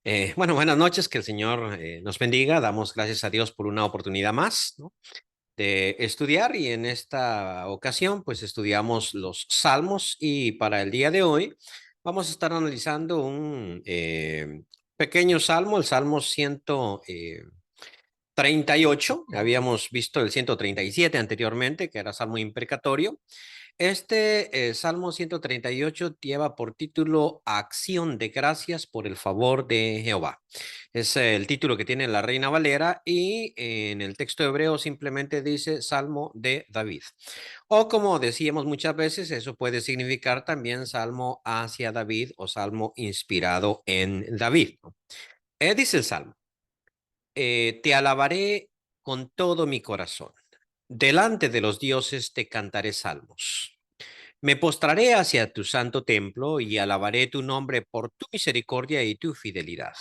Bueno, buenas noches, que el Señor nos bendiga. Damos gracias a Dios por una oportunidad más, ¿no? De estudiar y en esta ocasión pues estudiamos los salmos y para el día de hoy vamos a estar analizando un pequeño salmo, el Salmo 138. Habíamos visto el 137 anteriormente, que era salmo imprecatorio. Este Salmo 138 lleva por título Acción de gracias por el favor de Jehová. Es el título que tiene la Reina Valera y en el texto hebreo simplemente dice Salmo de David. O como decíamos muchas veces, eso puede significar también Salmo hacia David o Salmo inspirado en David, ¿no? Dice el Salmo, te alabaré con todo mi corazón. Delante de los dioses te cantaré salmos. Me postraré hacia tu santo templo y alabaré tu nombre por tu misericordia y tu fidelidad,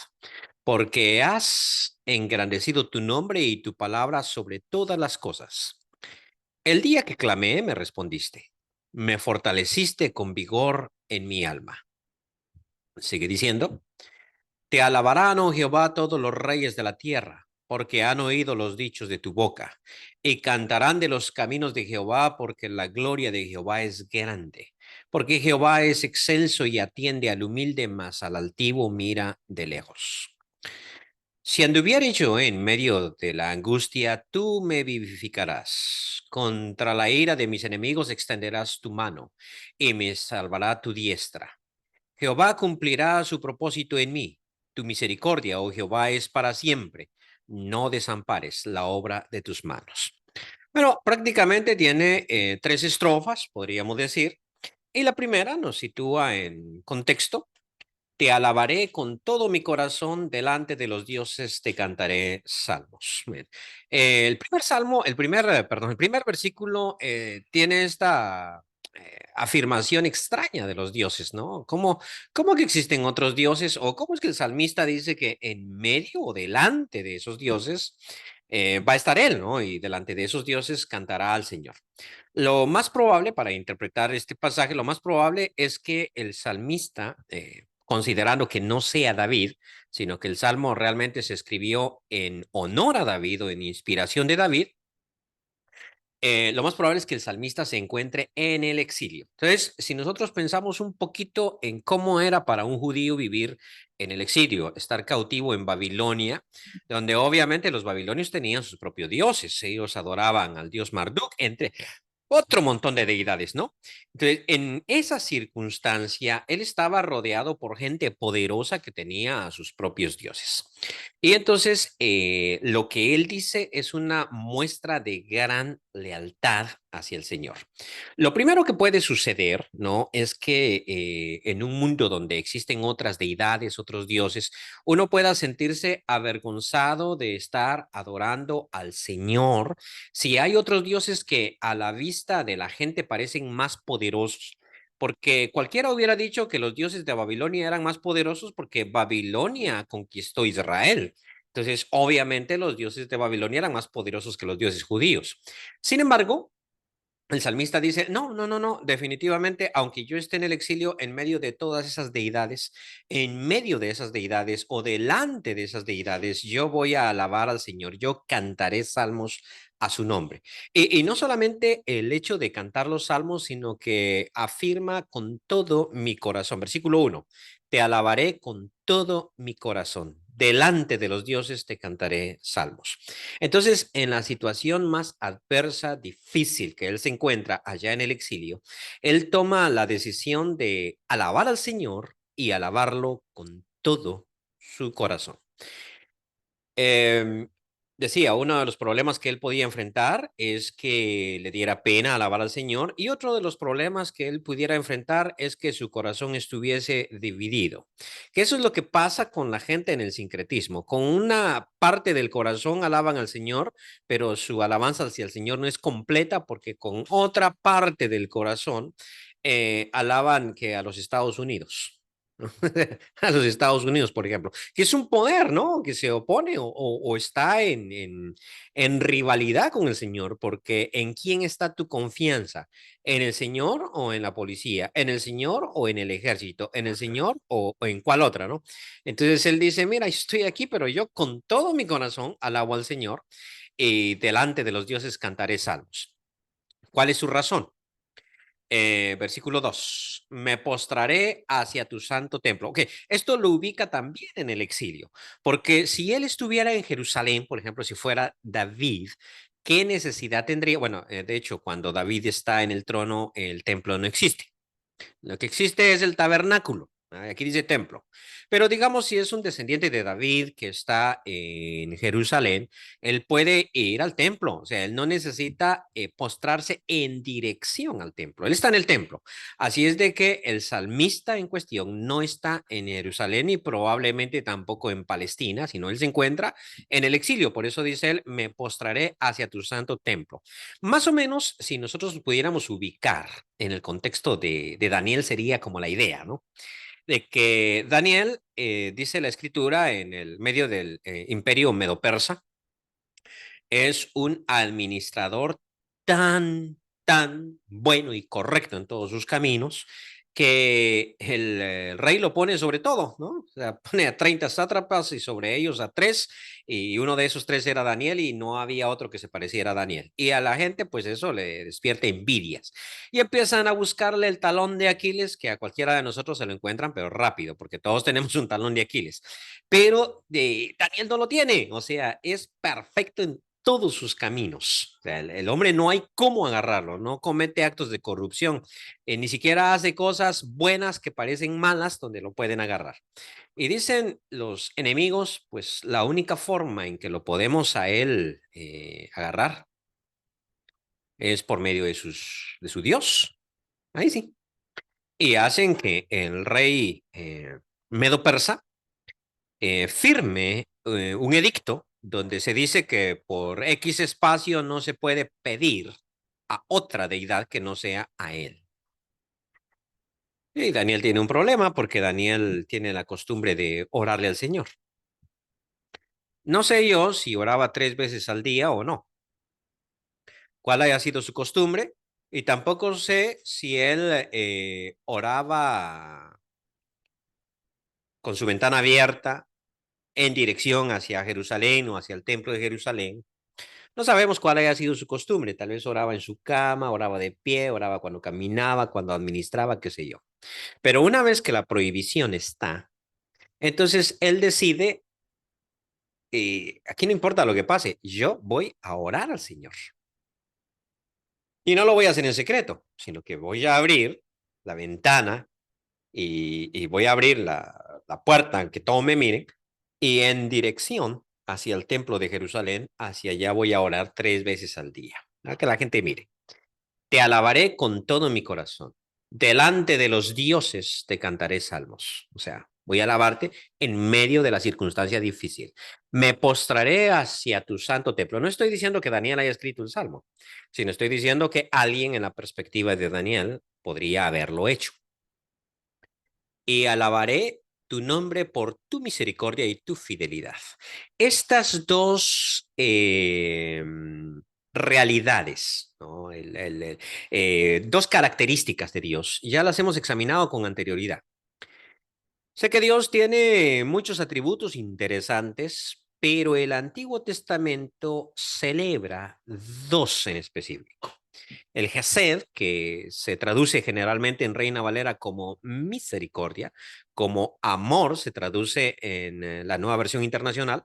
porque has engrandecido tu nombre y tu palabra sobre todas las cosas. El día que clamé, me respondiste. Me fortaleciste con vigor en mi alma. Sigue diciendo, te alabarán, oh Jehová, todos los reyes de la tierra, porque han oído los dichos de tu boca, y cantarán de los caminos de Jehová, porque la gloria de Jehová es grande. Porque Jehová es excelso y atiende al humilde, mas al altivo mira de lejos. Si anduviere yo en medio de la angustia, tú me vivificarás. Contra la ira de mis enemigos extenderás tu mano, y me salvará tu diestra. Jehová cumplirá su propósito en mí. Tu misericordia, oh Jehová, es para siempre. No desampares la obra de tus manos. Bueno, prácticamente tiene tres estrofas, podríamos decir. Y la primera nos sitúa en contexto. Te alabaré con todo mi corazón, delante de los dioses te cantaré salmos. Bien. El primer salmo, el primer versículo tiene esta afirmación extraña de los dioses, ¿no? ¿Cómo que existen otros dioses? ¿O cómo es que el salmista dice que en medio o delante de esos dioses va a estar él, ¿no? Y delante de esos dioses cantará al Señor. Lo más probable para interpretar este pasaje, lo más probable es que el salmista, considerando que no sea David, sino que el salmo realmente se escribió en honor a David o en inspiración de David, lo más probable es que el salmista se encuentre en el exilio. Entonces, si nosotros pensamos un poquito en cómo era para un judío vivir en el exilio, estar cautivo en Babilonia, donde obviamente los babilonios tenían sus propios dioses, ellos adoraban al dios Marduk, entre otro montón de deidades, ¿no? Entonces, en esa circunstancia, él estaba rodeado por gente poderosa que tenía a sus propios dioses. Y entonces, lo que él dice es una muestra de gran lealtad hacia el Señor. Lo primero que puede suceder, ¿no? Es que en un mundo donde existen otras deidades, otros dioses, uno pueda sentirse avergonzado de estar adorando al Señor si hay otros dioses que a la vista de la gente parecen más poderosos, porque cualquiera hubiera dicho que los dioses de Babilonia eran más poderosos porque Babilonia conquistó Israel. Entonces, obviamente los dioses de Babilonia eran más poderosos que los dioses judíos. Sin embargo, el salmista dice, no, no, no, no, definitivamente, aunque yo esté en el exilio en medio de todas esas deidades, en medio de esas deidades o delante de esas deidades, yo voy a alabar al Señor, yo cantaré salmos a su nombre. Y no solamente el hecho de cantar los salmos, sino que afirma con todo mi corazón. Versículo 1, te alabaré con todo mi corazón. Delante de los dioses te cantaré salmos. Entonces, en la situación más adversa, difícil que él se encuentra allá en el exilio, él toma la decisión de alabar al Señor y alabarlo con todo su corazón. Eh, Decía, uno de los problemas que él podía enfrentar es que le diera pena alabar al Señor y otro de los problemas que él pudiera enfrentar es que su corazón estuviese dividido. Que eso es lo que pasa con la gente en el sincretismo. Con una parte del corazón alaban al Señor, pero su alabanza hacia el Señor no es completa porque con otra parte del corazón alaban que a los Estados Unidos. a los Estados Unidos, por ejemplo, que es un poder, ¿no? Que se opone o está en rivalidad con el Señor, porque ¿en quién está tu confianza? ¿En el Señor o en la policía? ¿En el Señor o en el ejército? ¿En el Señor o en cuál otra, no? Entonces él dice, mira, estoy aquí, pero yo con todo mi corazón alabo al Señor y delante de los dioses cantaré salmos. ¿Cuál es su razón? Versículo 2, me postraré hacia tu santo templo. Ok, esto lo ubica también en el exilio, porque si él estuviera en Jerusalén, por ejemplo, si fuera David, ¿qué necesidad tendría? Bueno, de hecho, cuando David está en el trono, el templo no existe. Lo que existe es el tabernáculo. Aquí dice templo. Pero digamos, si es un descendiente de David que está en Jerusalén, él puede ir al templo. O sea, él no necesita postrarse en dirección al templo. Él está en el templo. Así es de que el salmista en cuestión no está en Jerusalén y probablemente tampoco en Palestina, sino él se encuentra en el exilio. Por eso dice él, me postraré hacia tu santo templo. Más o menos, si nosotros pudiéramos ubicar en el contexto de Daniel, sería como la idea, ¿no? De que Daniel, dice la escritura, en el medio del imperio medo-persa, es un administrador tan bueno y correcto en todos sus caminos que el rey lo pone sobre todo, ¿no? O sea, pone a 30 sátrapas y sobre ellos a tres, y uno de esos tres era Daniel y no había otro que se pareciera a Daniel. Y a la gente, pues eso le despierta envidias. Y empiezan a buscarle el talón de Aquiles, que a cualquiera de nosotros se lo encuentran, pero rápido, porque todos tenemos un talón de Aquiles. Pero Daniel no lo tiene, o sea, es perfecto en todos sus caminos. O sea, el hombre no hay cómo agarrarlo, no comete actos de corrupción, ni siquiera hace cosas buenas que parecen malas donde lo pueden agarrar. Y dicen los enemigos, pues la única forma en que lo podemos a él agarrar es por medio de su Dios. Ahí sí. Y hacen que el rey Medo Persa firme un edicto donde se dice que por X espacio no se puede pedir a otra deidad que no sea a él. Y Daniel tiene un problema porque Daniel tiene la costumbre de orarle al Señor. No sé yo si oraba 3 veces al día o no, cuál haya sido su costumbre, y tampoco sé si él oraba con su ventana abierta en dirección hacia Jerusalén o hacia el templo de Jerusalén. No sabemos cuál haya sido su costumbre. Tal vez oraba en su cama, oraba de pie, oraba cuando caminaba, cuando administraba, qué sé yo. Pero una vez que la prohibición está, entonces él decide, aquí no importa lo que pase, yo voy a orar al Señor. Y no lo voy a hacer en secreto, sino que voy a abrir la ventana y voy a abrir la puerta, que todos me miren, y en dirección hacia el templo de Jerusalén, hacia allá voy a orar 3 veces al día, a que la gente mire. Te alabaré con todo mi corazón. Delante de los dioses te cantaré salmos. O sea, voy a alabarte en medio de la circunstancia difícil. Me postraré hacia tu santo templo. No estoy diciendo que Daniel haya escrito un salmo, sino estoy diciendo que alguien en la perspectiva de Daniel podría haberlo hecho. Y alabaré tu nombre por tu misericordia y tu fidelidad. Estas dos realidades, ¿no? Dos características de Dios, ya las hemos examinado con anterioridad. Sé que Dios tiene muchos atributos interesantes, pero el Antiguo Testamento celebra dos en específico. El Gesed, que se traduce generalmente en Reina Valera como misericordia, como amor se traduce en la nueva versión internacional.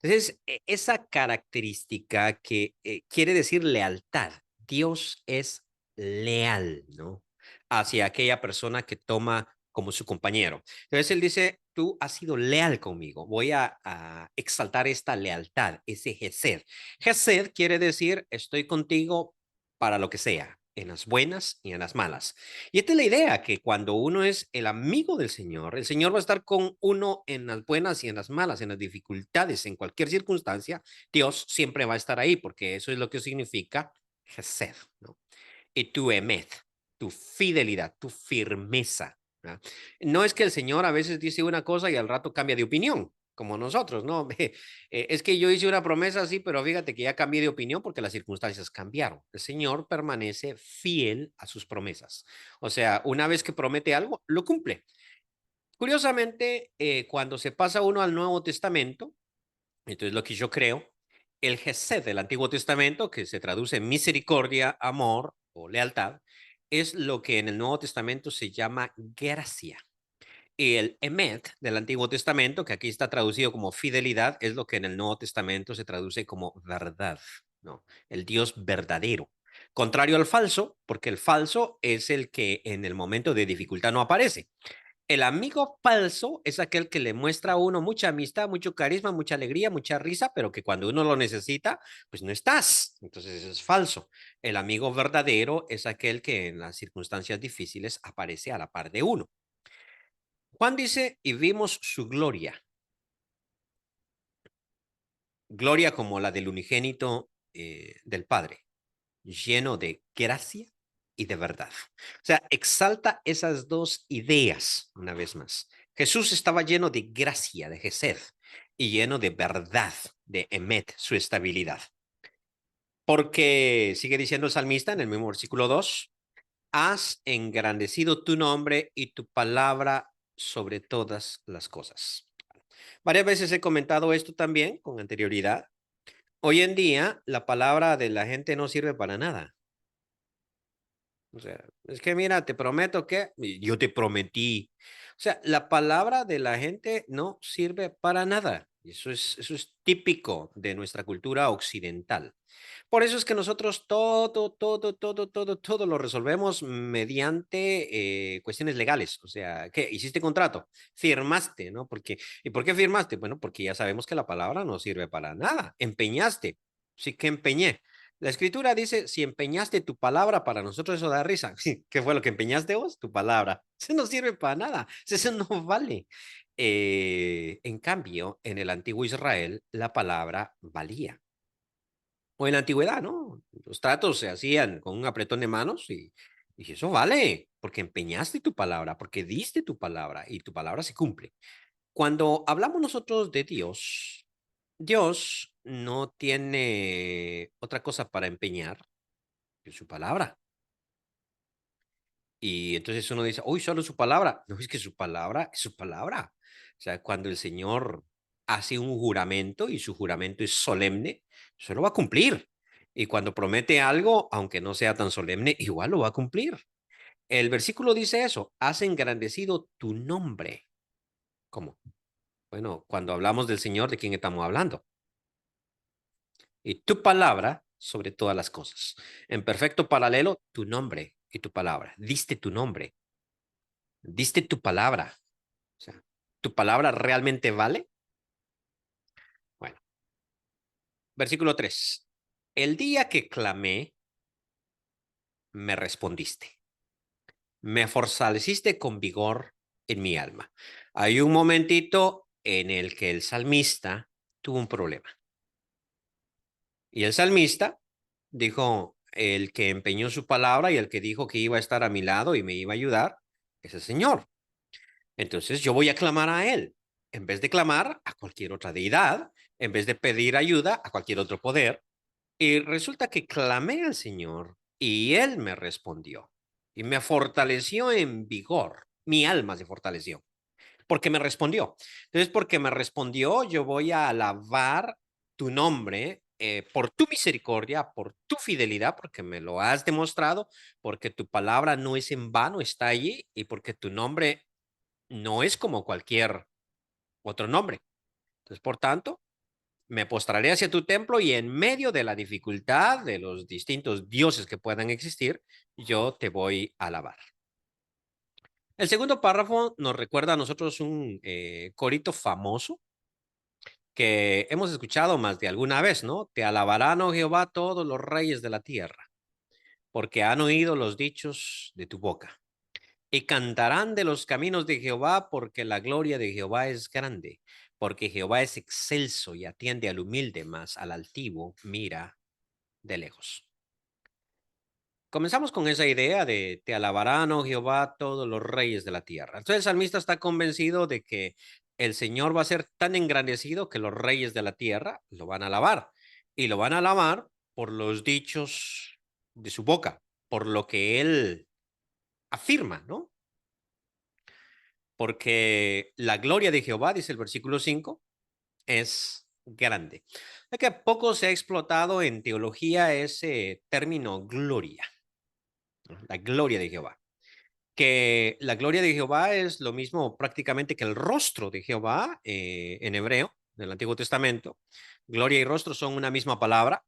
Entonces, esa característica que quiere decir lealtad. Dios es leal, ¿no? Hacia aquella persona que toma como su compañero. Entonces él dice, tú has sido leal conmigo, voy a exaltar esta lealtad, ese Gesed. Gesed quiere decir, estoy contigo para lo que sea, en las buenas y en las malas. Y esta es la idea, que cuando uno es el amigo del Señor, el Señor va a estar con uno en las buenas y en las malas, en las dificultades, en cualquier circunstancia, Dios siempre va a estar ahí, porque eso es lo que significa Gesed, ¿no? Y tu emet, tu fidelidad, tu firmeza. ¿verdad? No es que el Señor a veces dice una cosa y al rato cambia de opinión, como nosotros, ¿no? Es que yo hice una promesa así, pero fíjate que ya cambié de opinión porque las circunstancias cambiaron. El Señor permanece fiel a sus promesas. O sea, una vez que promete algo, lo cumple. Curiosamente, cuando se pasa uno al Nuevo Testamento, entonces lo que yo creo, el Gesed del Antiguo Testamento, que se traduce en misericordia, amor o lealtad, es lo que en el Nuevo Testamento se llama gracia. Y el Emet del Antiguo Testamento, que aquí está traducido como fidelidad, es lo que en el Nuevo Testamento se traduce como verdad, ¿no? El Dios verdadero. Contrario al falso, porque el falso es el que en el momento de dificultad no aparece. El amigo falso es aquel que le muestra a uno mucha amistad, mucho carisma, mucha alegría, mucha risa, pero que cuando uno lo necesita, pues no estás. Entonces eso es falso. El amigo verdadero es aquel que en las circunstancias difíciles aparece a la par de uno. Juan dice, y vimos su gloria, gloria como la del unigénito del Padre, lleno de gracia y de verdad. O sea, exalta esas dos ideas una vez más. Jesús estaba lleno de gracia, de Gesed, y lleno de verdad, de Emet, su estabilidad. Porque sigue diciendo el salmista en el mismo versículo 2, has engrandecido tu nombre y tu palabra sobre todas las cosas. Varias veces he comentado esto también con anterioridad. Hoy en día, la palabra de la gente no sirve para nada. O sea, es que mira, te prometo que yo te prometí. O sea, la palabra de la gente no sirve para nada. Eso es típico de nuestra cultura occidental. Por eso es que nosotros todo lo resolvemos mediante cuestiones legales. O sea, ¿qué? Hiciste contrato, firmaste, ¿no? ¿Y por qué firmaste? Bueno, porque ya sabemos que la palabra no sirve para nada. Empeñaste. Sí que empeñé. La escritura dice, si empeñaste tu palabra, para nosotros eso da risa. ¿Qué fue lo que empeñaste vos? Tu palabra. Eso no sirve para nada. Eso no vale. En cambio, en el antiguo Israel, la palabra valía. O en la antigüedad, ¿no? Los tratos se hacían con un apretón de manos y eso vale, porque empeñaste tu palabra, porque diste tu palabra y tu palabra se cumple. Cuando hablamos nosotros de Dios, Dios no tiene otra cosa para empeñar que su palabra. Y entonces uno dice, uy, solo su palabra. No, es que su palabra es su palabra. O sea, cuando el Señor hace un juramento y su juramento es solemne, eso lo va a cumplir. Y cuando promete algo, aunque no sea tan solemne, igual lo va a cumplir. El versículo dice eso, has engrandecido tu nombre. ¿Cómo? Bueno, cuando hablamos del Señor, ¿de quién estamos hablando? Y tu palabra sobre todas las cosas. En perfecto paralelo, tu nombre y tu palabra. Diste tu nombre, diste tu palabra. O sea, ¿tu palabra realmente vale? Bueno, versículo 3. El día que clamé, me respondiste. Me fortaleciste con vigor en mi alma. Hay un momentito en el que el salmista tuvo un problema. Y el salmista dijo, el que empeñó su palabra y el que dijo que iba a estar a mi lado y me iba a ayudar, es el Señor. Entonces yo voy a clamar a Él, en vez de clamar a cualquier otra deidad, en vez de pedir ayuda a cualquier otro poder. Y resulta que clamé al Señor y Él me respondió y me fortaleció en vigor. Mi alma se fortaleció porque me respondió. Entonces, porque me respondió, yo voy a alabar tu nombre por tu misericordia, por tu fidelidad, porque me lo has demostrado, porque tu palabra no es en vano, está allí y porque tu nombre no es como cualquier otro nombre. Entonces, por tanto, me postraré hacia tu templo y en medio de la dificultad de los distintos dioses que puedan existir, yo te voy a alabar. El segundo párrafo nos recuerda a nosotros un corito famoso que hemos escuchado más de alguna vez, ¿no? Te alabarán, oh Jehová, todos los reyes de la tierra, porque han oído los dichos de tu boca. Y cantarán de los caminos de Jehová, porque la gloria de Jehová es grande, porque Jehová es excelso y atiende al humilde, mas al altivo mira de lejos. comenzamos con esa idea de te alabarán, oh Jehová, todos los reyes de la tierra. Entonces el salmista está convencido de que el Señor va a ser tan engrandecido que los reyes de la tierra lo van a alabar. Y lo van a alabar por los dichos de su boca, por lo que él afirma, ¿no? Porque la gloria de Jehová, dice el versículo 5, es grande. Es que poco se ha explotado en teología ese término gloria, ¿no? La gloria de Jehová. Que la gloria de Jehová es lo mismo prácticamente que el rostro de Jehová en hebreo, del Antiguo Testamento. Gloria y rostro son una misma palabra.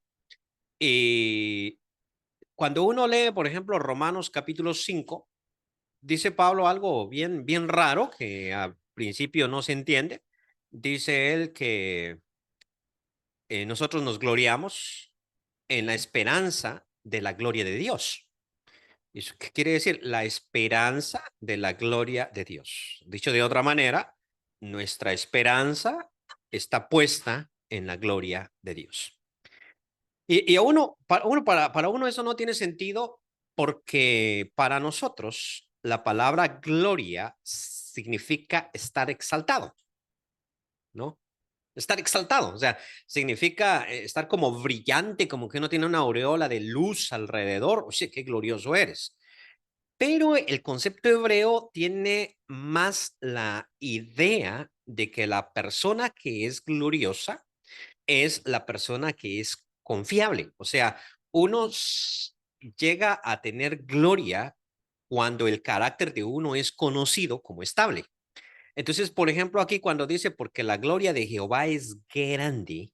Y cuando uno lee, por ejemplo, Romanos capítulo 5, dice Pablo algo bien, bien raro que al principio no se entiende. Dice él que nosotros nos gloriamos en la esperanza de la gloria de Dios. ¿Eso qué quiere decir? La esperanza de la gloria de Dios. Dicho de otra manera, nuestra esperanza está puesta en la gloria de Dios. Y a para uno eso no tiene sentido porque para nosotros la palabra gloria significa estar exaltado, ¿no? Estar exaltado, o sea, significa estar como brillante, como que uno tiene una aureola de luz alrededor. O sea, qué glorioso eres. Pero el concepto hebreo tiene más la idea de que la persona que es gloriosa es la persona que es confiable. O sea, uno llega a tener gloria cuando el carácter de uno es conocido como estable. Entonces, por ejemplo, aquí cuando dice, porque la gloria de Jehová es grande,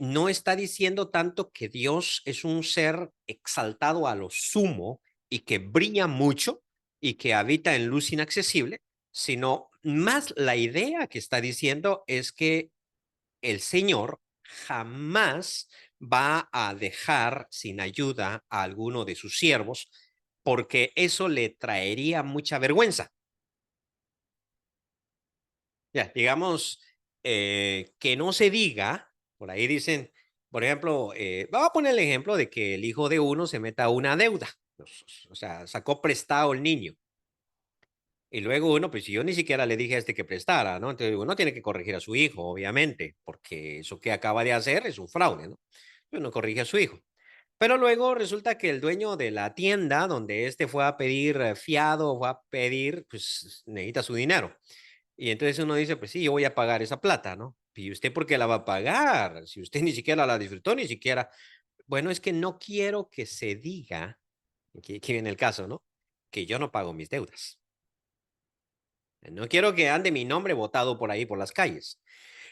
no está diciendo tanto que Dios es un ser exaltado a lo sumo y que brilla mucho y que habita en luz inaccesible, sino más la idea que está diciendo es que el Señor jamás va a dejar sin ayuda a alguno de sus siervos, porque eso le traería mucha vergüenza. Ya, digamos que no se diga, por ahí dicen, por ejemplo, vamos a poner el ejemplo de que el hijo de uno se meta a una deuda, o sea, sacó prestado el niño. Y luego uno, pues yo ni siquiera le dije a este que prestara, ¿no? Entonces uno tiene que corregir a su hijo, obviamente, porque eso que acaba de hacer es un fraude, ¿no? Uno corrige a su hijo. Pero luego resulta que el dueño de la tienda donde este fue a pedir fiado, fue a pedir, pues necesita su dinero. Y entonces uno dice, pues sí, yo voy a pagar esa plata, ¿no? ¿Y usted por qué la va a pagar? Si usted ni siquiera la disfrutó, ni siquiera... Bueno, es que no quiero que se diga, aquí viene el caso, ¿no? Que yo no pago mis deudas. No quiero que ande mi nombre botado por ahí por las calles.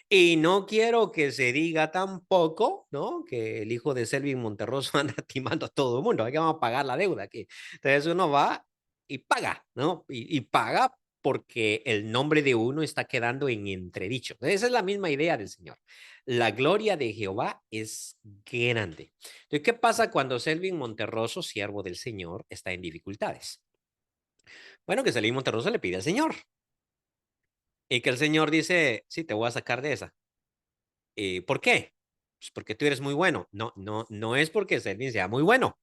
Y no quiero que se diga tampoco, ¿no? Que el hijo de Selvin Monterroso anda timando a todo el mundo. Hay que vamos a pagar la deuda aquí. Entonces uno va y paga, ¿no? Y paga porque el nombre de uno está quedando en entredicho. Esa es la misma idea del Señor. La gloria de Jehová es grande. Entonces, ¿qué pasa cuando Selvin Monterroso, siervo del Señor, está en dificultades? Bueno, que Selvin Monterroso le pide al Señor y que el Señor dice, sí, te voy a sacar de esa. ¿Por qué? Pues porque tú eres muy bueno. No, no, no es porque Selvin sea muy bueno,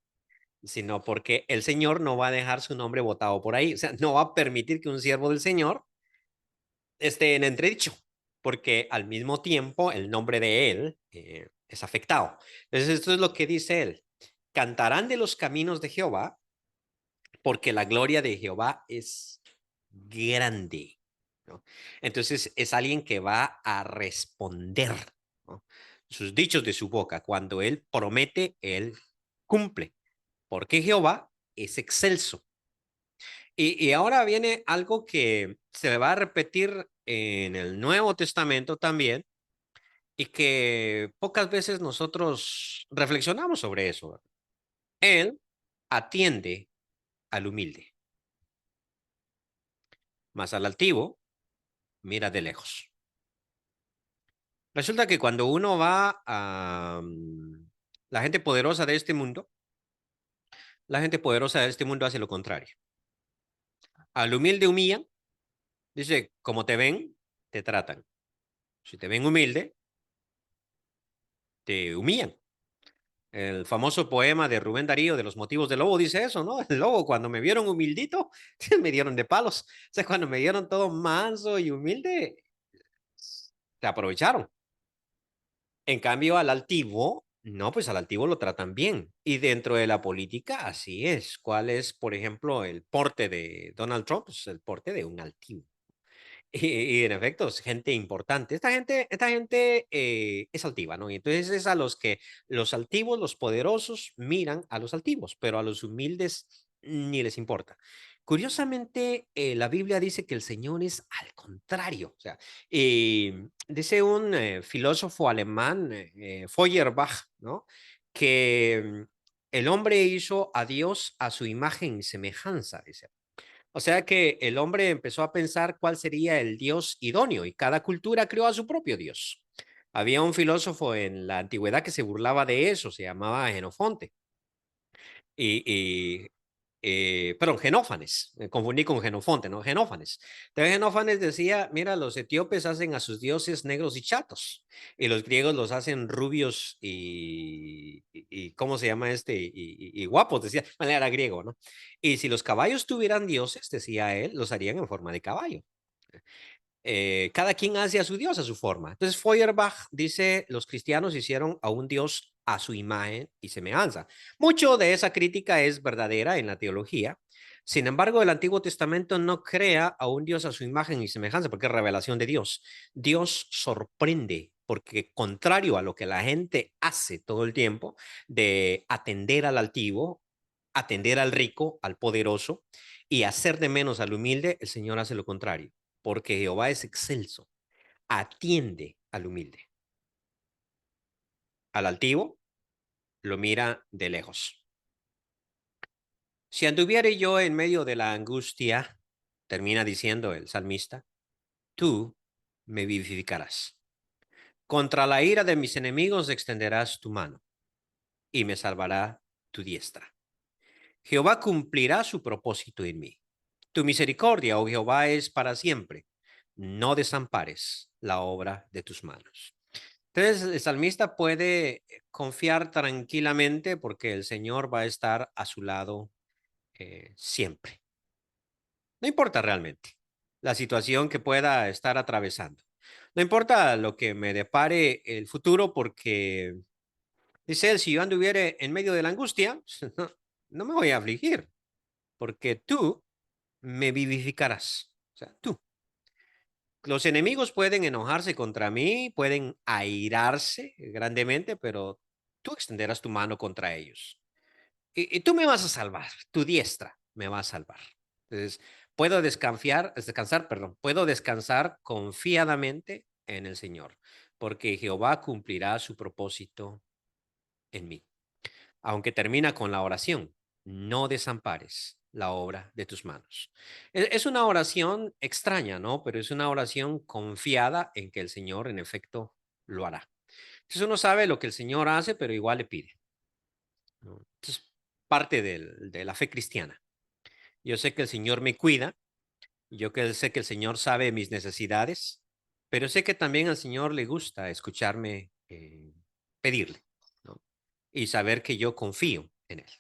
sino porque el Señor no va a dejar su nombre votado por ahí. O sea, no va a permitir que un siervo del Señor esté en entredicho, porque al mismo tiempo el nombre de él es afectado. Entonces, esto es lo que dice él. Cantarán de los caminos de Jehová, porque la gloria de Jehová es grande, ¿no? Entonces es alguien que va a responder, ¿no? Sus dichos de su boca. Cuando él promete, él cumple, porque Jehová es excelso. Y ahora viene algo que se va a repetir en el Nuevo Testamento también y que pocas veces nosotros reflexionamos sobre eso. Él atiende al humilde, más al altivo mira de lejos. Resulta que cuando uno va a la gente poderosa de este mundo, la gente poderosa de este mundo hace lo contrario. Al humilde humillan, dice, como te ven, te tratan. Si te ven humilde, te humillan. El famoso poema de Rubén Darío de los motivos del lobo dice eso, ¿no? El lobo cuando me vieron humildito, me dieron de palos. O sea, cuando me vieron todo manso y humilde, se aprovecharon. En cambio, al altivo, no, pues al altivo lo tratan bien. Y dentro de la política, así es. ¿Cuál es, por ejemplo, el porte de Donald Trump? Pues el porte de un altivo. Y en efecto, es gente importante. Esta gente es altiva, ¿no? Y entonces es a los que los altivos, los poderosos, miran a los altivos, pero a los humildes ni les importa. Curiosamente, la Biblia dice que el Señor es al contrario. O sea, dice un filósofo alemán, Feuerbach, ¿no? Que el hombre hizo a Dios a su imagen y semejanza, dice. O sea que el hombre empezó a pensar cuál sería el dios idóneo y cada cultura creó a su propio dios. Había un filósofo en la antigüedad que se burlaba de eso, se llamaba Genofonte. Y perdón, Genófanes, me confundí con Genofonte, ¿no? Genófanes. Entonces Genófanes decía, mira, los etíopes hacen a sus dioses negros y chatos, y los griegos los hacen rubios y ¿cómo se llama este? Y guapos, decía, bueno, era griego, ¿no? Y si los caballos tuvieran dioses, decía él, los harían en forma de caballo. Cada quien hace a su Dios a su forma. Entonces Feuerbach dice, los cristianos hicieron a un Dios a su imagen y semejanza. Mucho de esa crítica es verdadera en la teología. Sin embargo, el Antiguo Testamento no crea a un Dios a su imagen y semejanza porque es revelación de Dios. Dios sorprende porque contrario a lo que la gente hace todo el tiempo de atender al altivo, atender al rico, al poderoso y hacer de menos al humilde, el Señor hace lo contrario porque Jehová es excelso, atiende al humilde. Al altivo lo mira de lejos. Si anduviere yo en medio de la angustia, termina diciendo el salmista, tú me vivificarás. Contra la ira de mis enemigos extenderás tu mano y me salvará tu diestra. Jehová cumplirá su propósito en mí. Tu misericordia, oh Jehová, es para siempre. No desampares la obra de tus manos. Entonces, el salmista puede confiar tranquilamente porque el Señor va a estar a su lado siempre. No importa realmente la situación que pueda estar atravesando. No importa lo que me depare el futuro porque, dice él, si yo anduviere en medio de la angustia, no, no me voy a afligir porque tú me vivificarás. O sea, tú. Los enemigos pueden enojarse contra mí, pueden airarse grandemente, pero tú extenderás tu mano contra ellos. Y tú me vas a salvar, tu diestra me va a salvar. Entonces, puedo puedo descansar confiadamente en el Señor, porque Jehová cumplirá su propósito en mí. Aunque termina con la oración, no desampares la obra de tus manos. Es una oración extraña, ¿no? Pero es una oración confiada en que el Señor en efecto lo hará. Entonces uno sabe lo que el Señor hace, pero igual le pide, ¿no? Entonces, parte de la fe cristiana. Yo sé que el Señor me cuida, sé que el Señor sabe mis necesidades, pero sé que también al Señor le gusta escucharme pedirle, ¿no? Y saber que yo confío en Él.